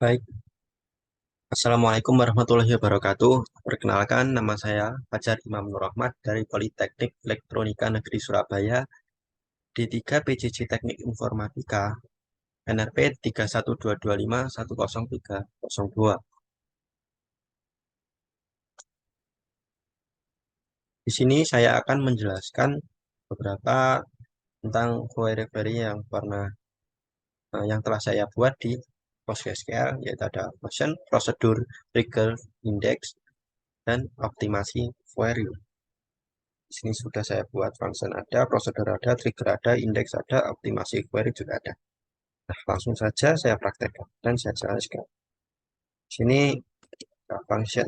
Baik, Assalamualaikum warahmatullahi wabarakatuh. Perkenalkan, nama saya Fajar Imam Nur Rahmat dari Politeknik Elektronika Negeri Surabaya, D3 PJJ Teknik Informatika, NRP 31225103002. Di sini saya akan menjelaskan beberapa tentang query-query yang telah saya buat di PostgreSQL, yaitu ada function, prosedur, trigger, index, dan optimasi query. Di sini sudah saya buat function ada, prosedur ada, trigger ada, index ada, optimasi query juga ada. Nah, langsung saja saya praktekkan dan saya jelaskan. Di sini function.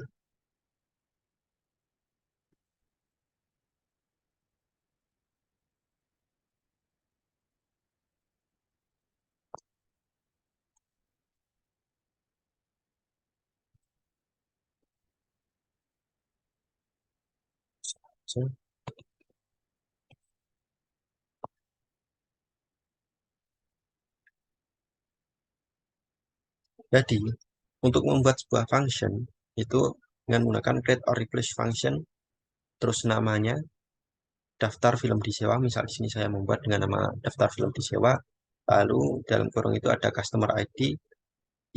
Jadi, untuk membuat sebuah function itu dengan menggunakan create or replace function, terus namanya daftar film disewa. Misal di sini saya membuat dengan nama daftar film disewa. Lalu dalam kurung itu ada customer ID,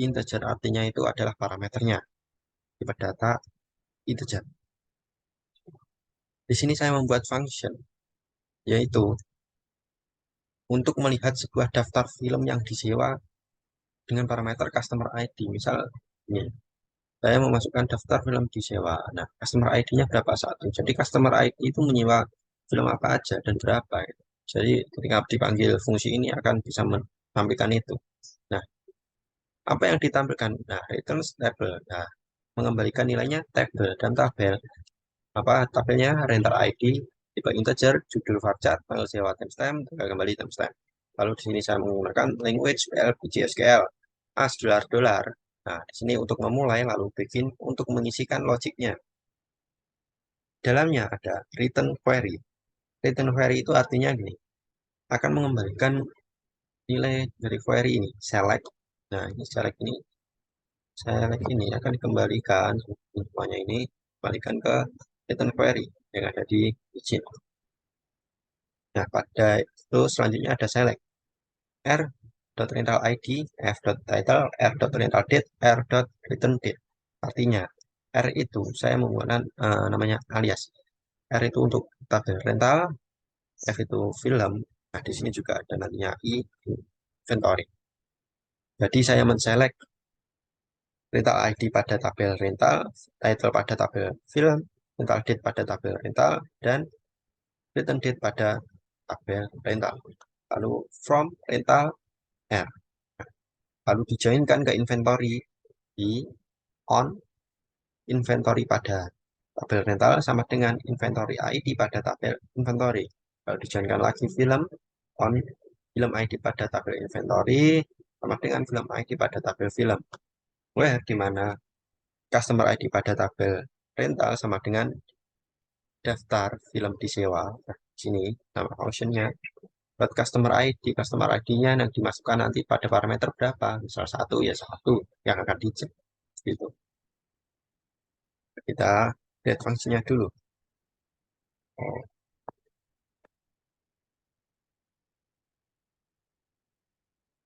integer artinya itu adalah parameternya. Tipe data integer. Di sini saya membuat function, yaitu untuk melihat sebuah daftar film yang disewa dengan parameter customer ID. Misal ini, saya memasukkan daftar film disewa. Nah, customer ID-nya berapa satu. Jadi customer ID itu menyewa film apa aja dan berapa. Gitu. Jadi ketika dipanggil fungsi ini akan bisa menampilkan itu. Nah, apa yang ditampilkan? Nah, returns table. Nah, mengembalikan nilainya table dan tabel. Apa tabelnya? Renter ID, tipe integer, judul varchar, tanggal sewa timestamp, tanggal kembali timestamp. Lalu di sini saya menggunakan language PLPG SQL as dolar. Nah, di sini untuk memulai lalu bikin untuk mengisikan logiknya. Dalamnya ada return query. Return query itu artinya gini, akan mengembalikan nilai dari query ini. Select. Nah, ini select ini akan dikembalikan semuanya ini kembalikan ke return query yang ada di izin. Nah, pada itu selanjutnya ada select. R.rental.id, F.title, R.rental.date, R.return.date. Artinya, R itu saya menggunakan namanya alias. R itu untuk tabel rental, F itu film. Nah, di sini juga ada nantinya I, inventory. Jadi saya menselect rental ID pada tabel rental, title pada tabel film, rental date pada tabel rental, dan return date pada tabel rental. Lalu from rental R. Lalu dijoinkan ke inventory di on inventory pada tabel rental sama dengan inventory ID pada tabel inventory. Lalu dijoinkan lagi film on film ID pada tabel inventory sama dengan film ID pada tabel film. Where di mana customer ID pada tabel rental sama dengan daftar film disewa. Nah, di sini nama functionnya buat customer ID-nya yang dimasukkan nanti pada parameter berapa. Misal satu ya satu yang akan dicek. Gitu. Kita lihat fungsinya dulu. Oh,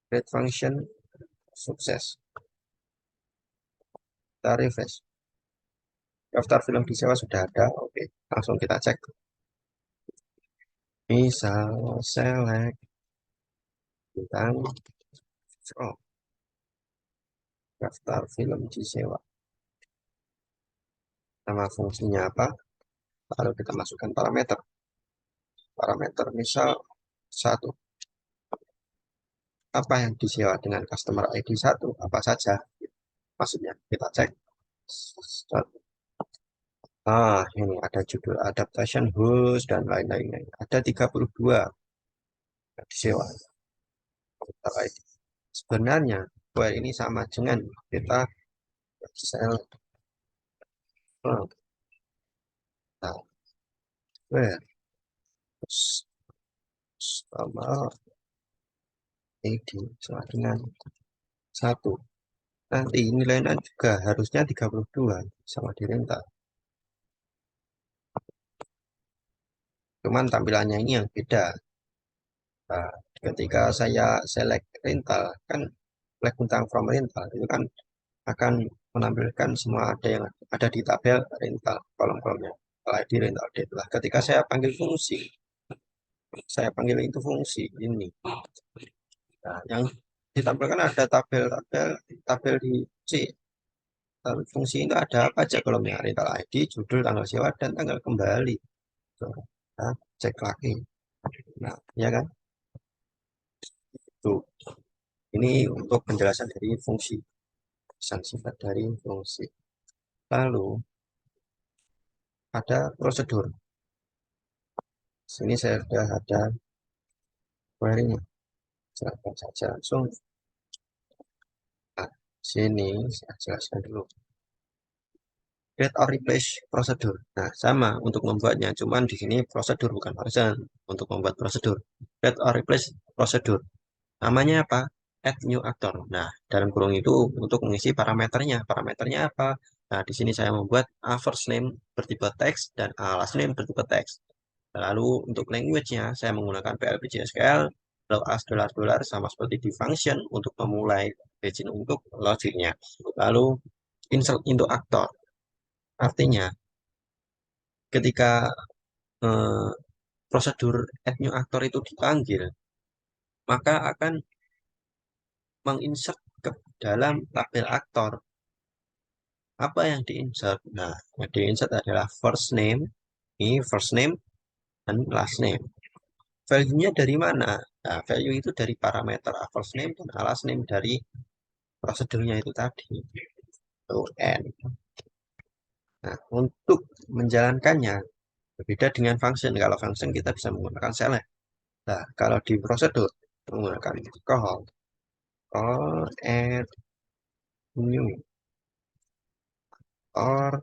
create function sukses. Kita refresh. Daftar film disewa sudah ada. Oke, langsung kita cek. Misal select tentang oh, daftar film disewa. Nama fungsinya apa? Lalu kita masukkan parameter. Parameter misal satu. Apa yang disewa dengan customer ID satu? Apa saja? Maksudnya kita cek. Ini ada judul adaptation host dan lain-lainnya. Ada 32 yang disewa. Sebenarnya file ini sama dengan kita sel nah, where sama ID sama dengan satu. Nanti nilainya juga harusnya 32 sama di rental. Cuman tampilannya ini yang beda. Nah, ketika saya select rental, kan select tentang from rental, itu kan akan menampilkan semua ada yang ada di tabel rental, kolom-kolomnya. ID rental date. Lah, ketika saya panggil itu fungsi ini. Nah, yang ditampilkan ada tabel di C. Fungsi itu ada apa aja kolomnya? Rental ID, judul, tanggal sewa, dan tanggal kembali. Tuh, nah, cek lagi. Nah, ya kan? Tuh, ini untuk penjelasan dari fungsi, pesan singkat dari fungsi. Lalu ada prosedur. Sini saya sudah ada query-nya. Silakan saja langsung. Nah, sini saya jelaskan dulu. Create or replace prosedur. Nah, sama untuk membuatnya, cuman di sini prosedur bukan function untuk membuat prosedur. Create or replace prosedur. Namanya apa? Add new actor. Nah, dalam kurung itu untuk mengisi parameternya. Parameternya apa? Nah, di sini saya membuat a first name bertipe teks dan a last name bertipe teks. Lalu untuk language-nya saya menggunakan PLP JSQL, lalu as dolar sama seperti di function untuk memulai paging untuk logiknya. Lalu insert into actor. Artinya ketika eh, prosedur add new actor itu dipanggil, maka akan menginsert ke dalam tabel aktor. Apa yang diinsert? Nah, yang diinsert adalah first name, ini first name, dan last name. Value-nya dari mana? Nah, value itu dari parameter first name dan last name dari prosedurnya itu tadi. Tuh, N. Nah, untuk menjalankannya, berbeda dengan function. Kalau function kita bisa menggunakan select. Nah, kalau di prosedur, menggunakan call add new, or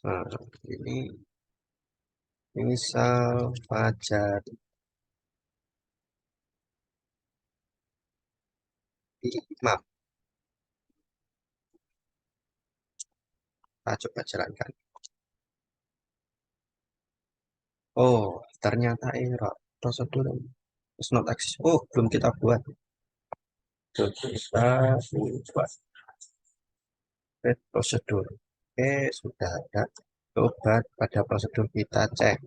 nah, ini misal Fajar Imam. Kita coba jalankan. Oh, ternyata error. Prosedur is not exist. Oh, belum kita buat. Belum kita buat prosedur. Oke, sudah ada. Coba pada prosedur kita cek.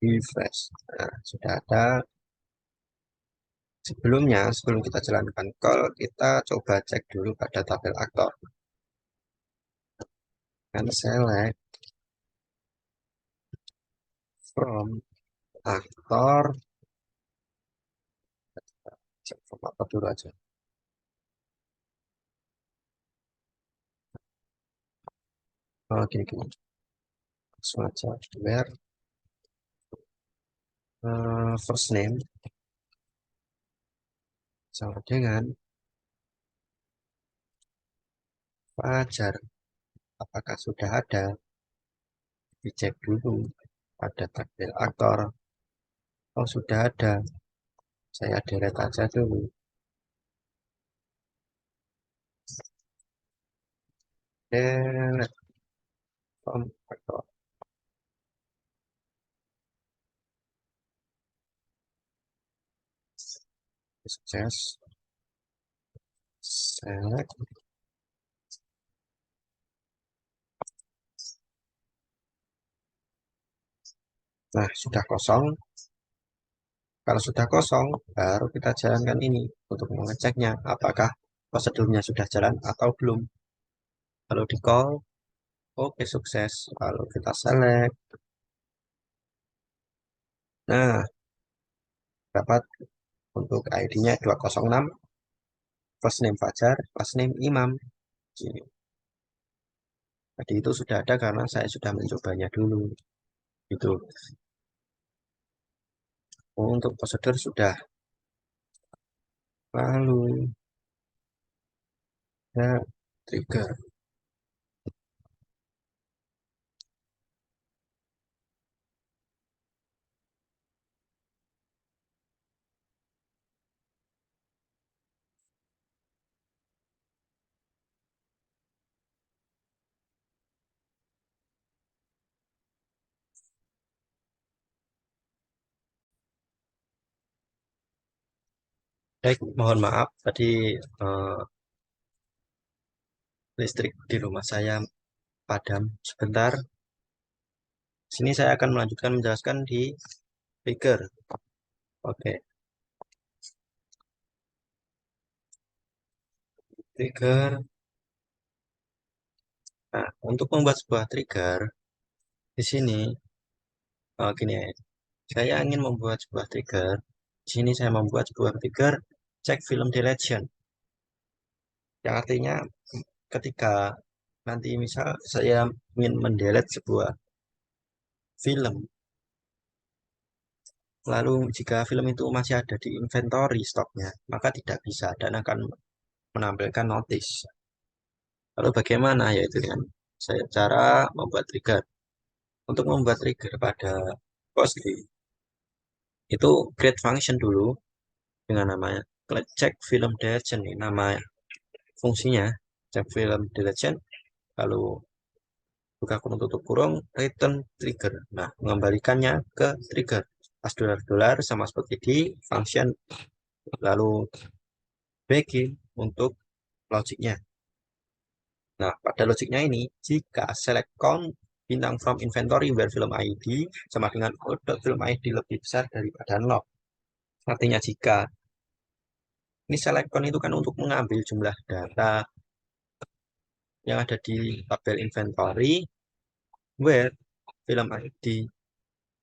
Refresh. Nah, sudah ada. Sebelum kita jalankan call, kita coba cek dulu pada tabel aktor. Kan select from aktor. Cek from apa dulu aja. Oh, gini-gini. Langsung aja. Where first name sama dengan Fajar. Apakah sudah ada? Dicek dulu pada tabel aktor. Oh, sudah ada. Saya delete aja dulu. Delete from aktor. Sukses. Select. Nah, sudah kosong. Kalau sudah kosong, baru kita jalankan ini untuk mengeceknya apakah prosedurnya sudah jalan atau belum. Kalau di call, oke sukses. Lalu kita select. Nah, dapat untuk ID-nya 206, first name Fajar, last name Imam. Gini. Tadi itu sudah ada karena saya sudah mencobanya dulu. Itu untuk prosedur sudah. Lalu ya trigger. Baik, mohon maaf tadi eh, listrik di rumah saya padam sebentar. Sini saya akan melanjutkan menjelaskan di trigger. Oke, trigger. Nah, untuk membuat sebuah trigger di sini gini ya. Saya ingin membuat sebuah trigger. Di sini saya membuat sebuah trigger check film deletion. Yang artinya ketika nanti misal saya ingin mendelete sebuah film, lalu jika film itu masih ada di inventory stoknya, maka tidak bisa dan akan menampilkan notice. Lalu bagaimana? Yaitu dengan saya cara membuat trigger. Untuk membuat trigger pada Postgre itu create function dulu dengan namanya check film deletion nih nama fungsinya check film deletion lalu buka kurung tutup kurung return trigger. Nah, mengembalikannya ke trigger as dolar sama seperti di function lalu begin untuk logiknya. Nah, pada logiknya ini, jika select count bintang from inventory where film ID sama dengan film ID lebih besar daripada 0. Artinya jika ini select count itu kan untuk mengambil jumlah data yang ada di tabel inventory where film ID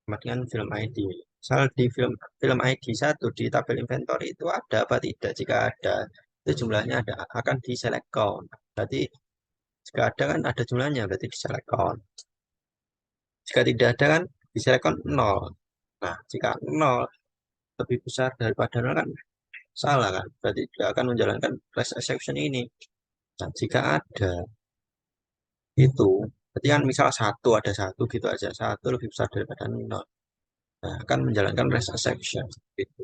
sama dengan film ID. Misal di film ID 1 di tabel inventory itu ada apa tidak? Jika ada, itu jumlahnya ada akan di select count. Berarti jika ada kan ada jumlahnya berarti di select count. Jika tidak ada kan diselekan 0. Nah, jika 0 lebih besar daripada 0 kan salah kan. Berarti tidak akan menjalankan class exception ini. Nah, jika ada itu, berarti kan misal satu ada satu gitu aja. Satu lebih besar daripada 0. Nah, akan menjalankan class exception. Gitu.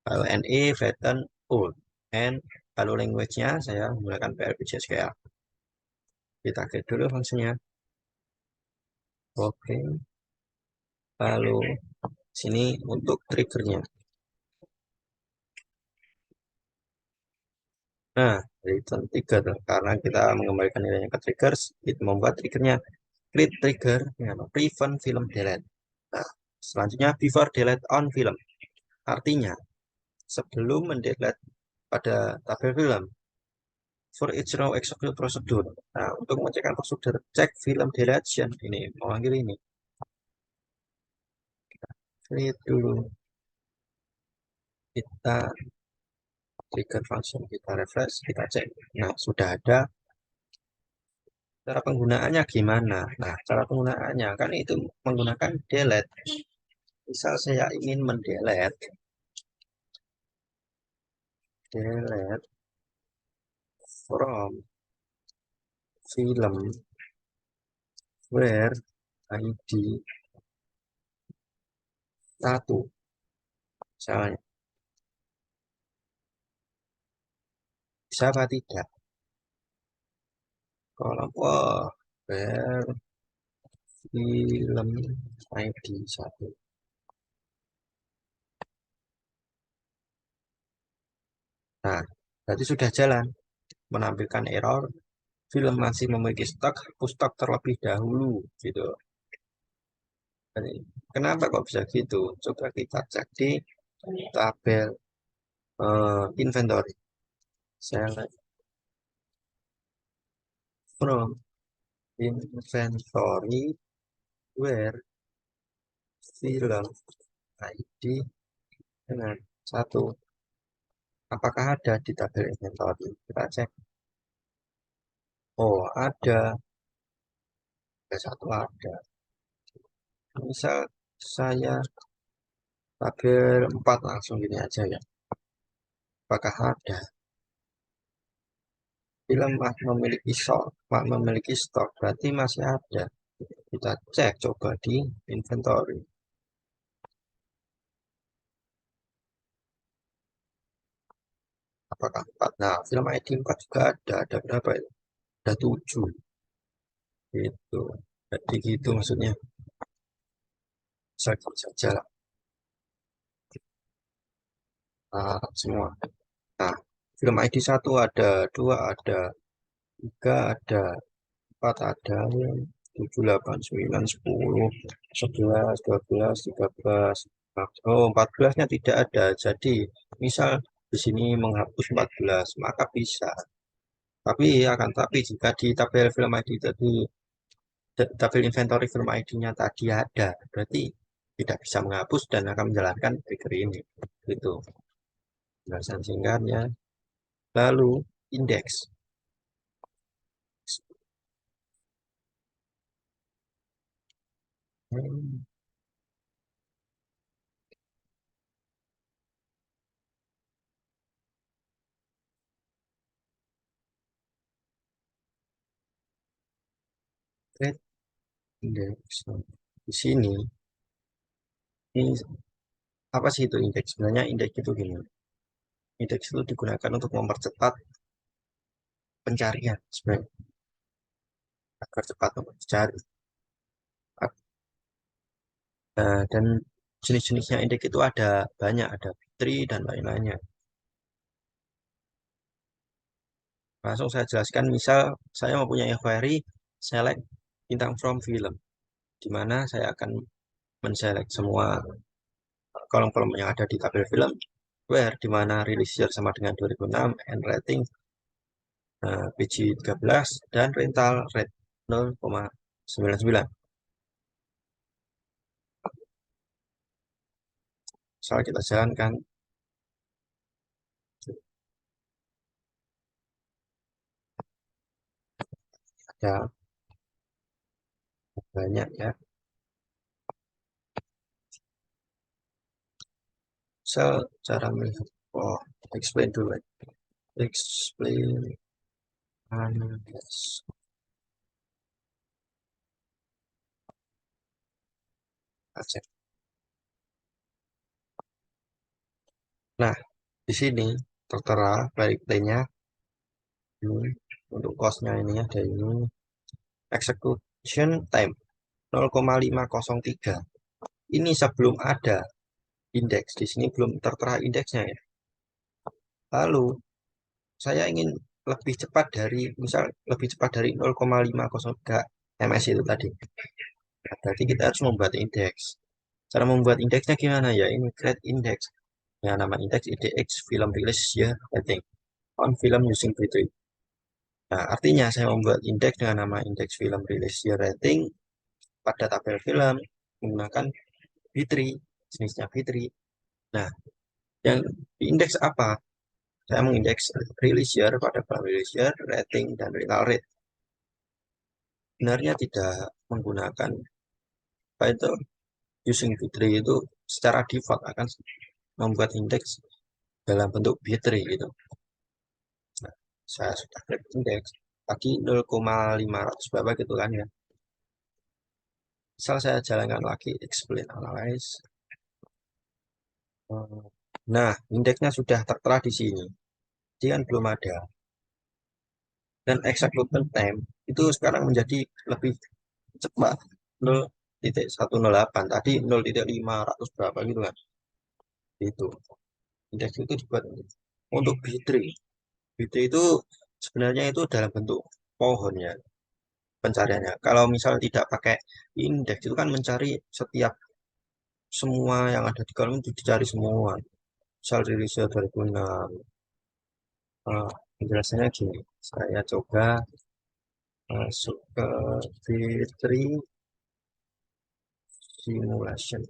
Kalau NE, flatten, old. And kalau language-nya saya menggunakan PLPJSQL. Kita create dulu fungsinya. Oke. Lalu sini untuk triggernya. Nah, return trigger karena kita mengembalikan nilainya ke triggers, itu membuat triggernya create trigger dengan prevent film delete. Nah, selanjutnya before delete on film. Artinya, sebelum mendelete pada tabel film, for each row execute prosedur. Nah, untuk mengecekkan prosedur cek film deletion ini, memanggil ini. Create dulu. Kita trigger function, kita refresh, kita cek. Nah, sudah ada. Cara penggunaannya gimana? Nah, cara penggunaannya kan itu menggunakan delete. Misal saya ingin mendelete, delete from film where ID 1, misalnya, bisa apa tidak? Kalau where film ID 1. Nah, berarti sudah jalan menampilkan error film masih memiliki stok, hapus stok terlebih dahulu gitu. Jadi, kenapa kok bisa gitu? Coba kita cek di tabel inventory. Saya lihat from inventory where film ID dengan 1. Apakah ada di tabel inventory? Kita cek. Oh, ada satu ada. Misal saya tabel 4 langsung gini aja ya. Apakah ada? Film memiliki stok, berarti masih ada. Kita cek coba di inventory. Apakah 4? Nah, film ID 4 juga ada. Ada berapa itu? Ada 7. Gitu. Jadi gitu maksudnya. Saja saja lah. Semua. Film ID 1 ada, 2 ada, 3 ada, 4 ada, 7, 8, 9, 10, 11, 12, 13. Oh, 14-nya tidak ada. Jadi, misal di sini menghapus 14, maka bisa. Tapi akan tapi jika di tabel film ID tadi, tabel inventory film ID-nya tadi ada, berarti tidak bisa menghapus dan akan menjalankan trigger ini. Itu penjelasan singkatnya. Lalu indeks. Hmm, Create indeks. Di sini, ini apa sih itu indeks? Sebenarnya indeks itu gini. Indeks itu digunakan untuk mempercepat pencarian sebenarnya agar cepat untuk dicari. Dan jenis-jenisnya indeks itu ada banyak, ada Fitri dan lain-lainnya. Langsung saya jelaskan, misal saya mempunyai query select bintang from film, di mana saya akan menselect semua kolom-kolom yang ada di tabel film, where di mana release year sama dengan 2006, and rating PG 13, dan rental rate 0,99. Soal kita jalankan, ada banyak ya. Misal cara melihat, oh, explain dulu. Explain analysis. Aja. Nah, di sini tertera balik nya ini untuk cost-nya ini ada ini execution time 0,503. Ini sebelum ada indeks. Di sini belum tertera indeksnya ya. Lalu saya ingin lebih cepat dari, misal lebih cepat dari 0,503 ms itu tadi. Nah, berarti kita harus membuat indeks. Cara membuat indeksnya gimana ya? Ini create index. Ya, nama indeks IDX film release ya, rating on film using V3. Nah, artinya saya membuat indeks dengan nama indeks film release year rating pada tabel film menggunakan V3, jenisnya V3. Nah, yang diindeks apa? Saya mengindeks release year pada film release year, rating, dan rental rate. Sebenarnya tidak menggunakan apa itu using V3 itu secara default akan membuat indeks dalam bentuk B3 gitu. Nah, saya sudah klik indeks tadi 0,500 berapa gitu kan ya. Misal saya jalankan lagi explain analyze. Nah, indeksnya sudah tertera di sini. Jadi kan belum ada. Dan execution time itu sekarang menjadi lebih cepat. 0,108. Tadi 0,500 berapa gitu kan. Itu. Indeks itu dibuat untuk B3. B3 itu sebenarnya itu dalam bentuk pohon ya pencariannya. Kalau misal tidak pakai indeks itu kan mencari setiap semua yang ada di kolom itu dicari semua. Misal rilisnya 2006. Penjelasannya gini, saya coba masuk ke V3 simulation.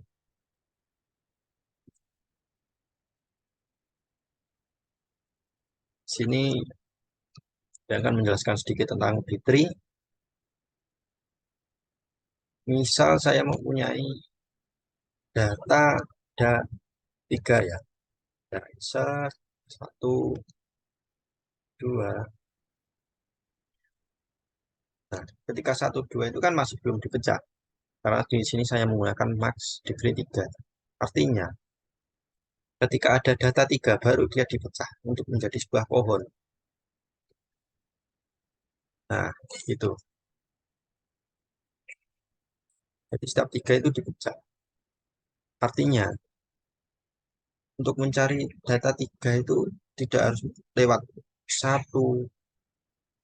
Sini saya akan menjelaskan sedikit tentang V3. Misal saya mempunyai data ada tiga ya, dari satu, dua. Nah, ketika satu, dua itu kan masih belum dipecah. Karena di sini saya menggunakan max degree 3. Artinya, ketika ada data 3, baru dia dipecah untuk menjadi sebuah pohon. Nah, itu. Jadi setiap 3 itu dipecah. Artinya, untuk mencari data 3 itu tidak harus lewat satu,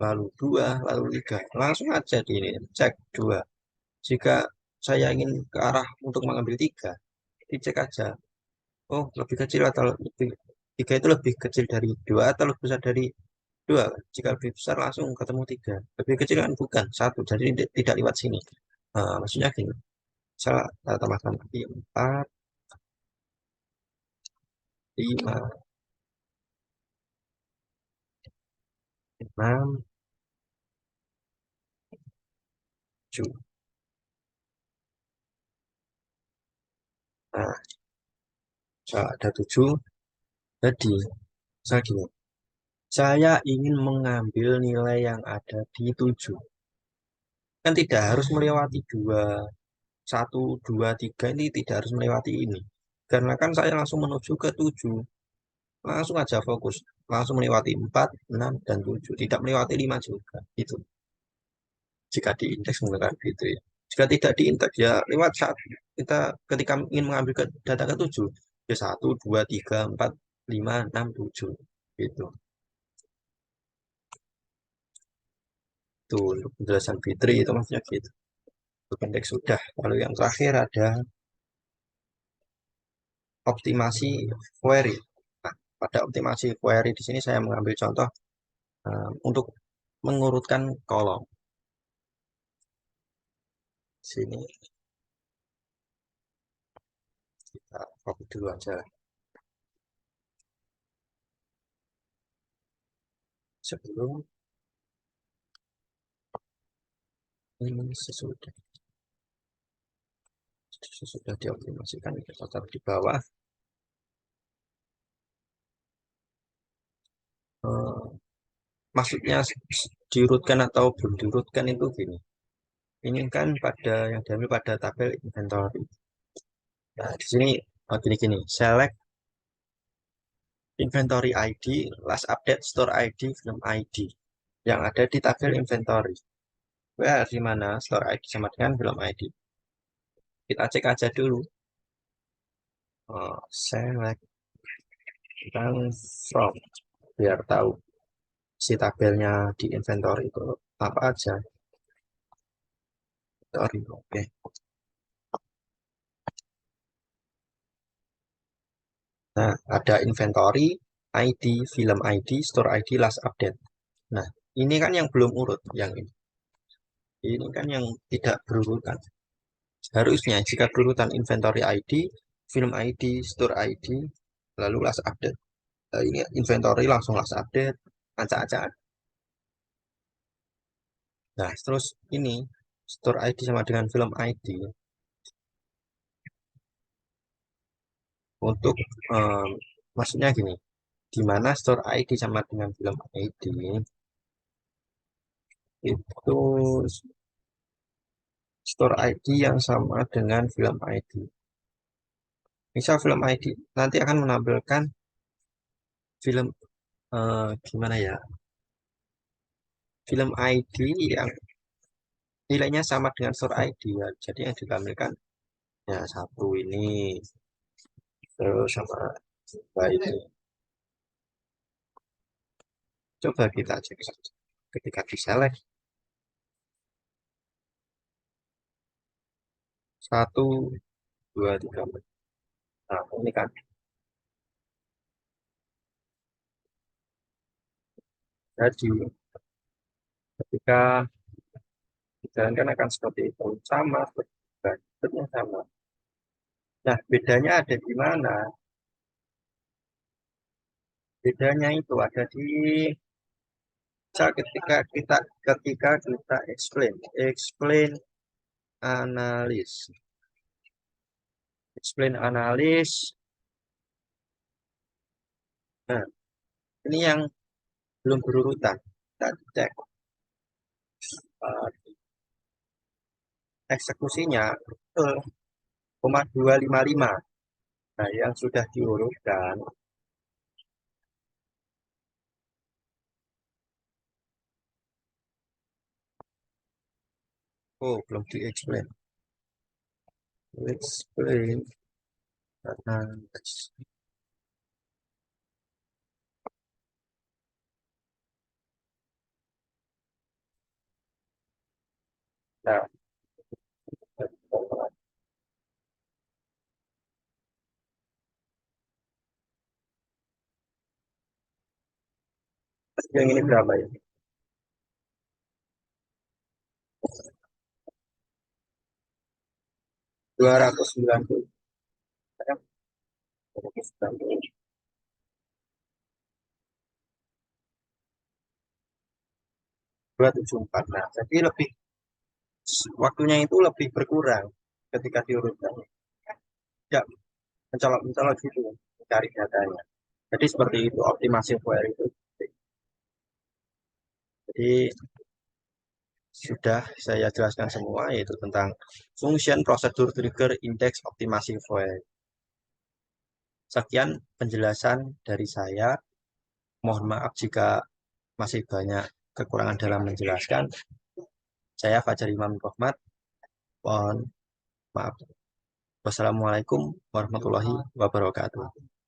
lalu dua, lalu tiga. Langsung aja di ini, cek dua. Jika saya ingin ke arah untuk mengambil tiga, dicek aja. Oh, lebih kecil atau lebih tiga itu lebih kecil dari dua atau lebih besar dari dua. Jika lebih besar langsung ketemu tiga. Lebih kecil kan bukan satu, jadi tidak lewat sini. Maksudnya gini, misalnya tambahkan lagi empat, lima, enam, tujuh. Nah, misalnya ada tujuh, jadi misalnya gini, saya ingin mengambil nilai yang ada di tujuh. Kan tidak harus melewati dua, satu, dua, tiga ini tidak harus melewati ini. Karena kan saya langsung menuju ke tujuh. Langsung aja fokus. Langsung melewati 4, 6, dan 7. Tidak melewati 5 juga. Itu. Jika diindeks menggunakan itu ya. Jika tidak diindeks ya lewat saat kita ketika ingin mengambil data ke 7. Ya 1, 2, 3, 4, 5, 6, 7. Gitu. Itu untuk penjelasan Fitri itu maksudnya gitu. Untuk indeks sudah. Lalu yang terakhir ada optimasi query. Nah, pada optimasi query di sini saya mengambil contoh untuk mengurutkan kolom. Sini kita copy dulu aja sebelum ini sesudah dioptimasikan kita taruh di bawah. Eh, Maksudnya diurutkan atau belum diurutkan itu gini. Ini kan pada yang diambil pada tabel inventory. Nah, di sini gini-gini. Select inventory ID, last update, store ID, film ID yang ada di tabel inventory. Where di mana store ID sama dengan film ID. Kita cek aja dulu. Select dan from biar tahu si tabelnya di inventory itu apa aja. Inventory, oke. Nah, ada inventory, ID, film ID, store ID, last update. Nah, ini kan yang belum urut, yang ini. Ini kan yang tidak berurutan. Harusnya jika berurutan inventory ID, film ID, store ID, lalu last update. Nah, ini inventory langsung last update, acak-acakan. Nah, terus ini store ID sama dengan film ID untuk maksudnya gini, di mana store ID sama dengan film ID itu store ID yang sama dengan film ID. Misal film ID nanti akan menampilkan film gimana ya? Film ID yang nilainya sama dengan store ID ya. Jadi yang ditampilkan ya satu ini terus sama dua ini. Coba kita cek saja. Ketika di select satu, dua, tiga, empat. Nah, ini kan. Jadi ketika dijalankan akan seperti itu sama, bentuknya sama. Nah, bedanya ada di mana? Bedanya itu ada di ketika kita explain analis, explain analis. Nah, ini yang belum berurutan. Kita cek eksekusinya betul 0,255. Nah, yang sudah diurutkan, oh belum di-explain. Explain analis. Yang ini berapa ya? 290. 274. Nah, jadi lebih waktunya itu lebih berkurang ketika diurutkan. Ya, mencolok-mencolok gitu mencari datanya. Jadi seperti itu optimasi FOIA itu. Jadi sudah saya jelaskan semua yaitu tentang function, prosedur, trigger, indeks, optimasi FOIA. Sekian penjelasan dari saya. Mohon maaf jika masih banyak kekurangan dalam menjelaskan. Saya Fajar Imam Rohmat. Mohon maaf. Wassalamualaikum warahmatullahi wabarakatuh.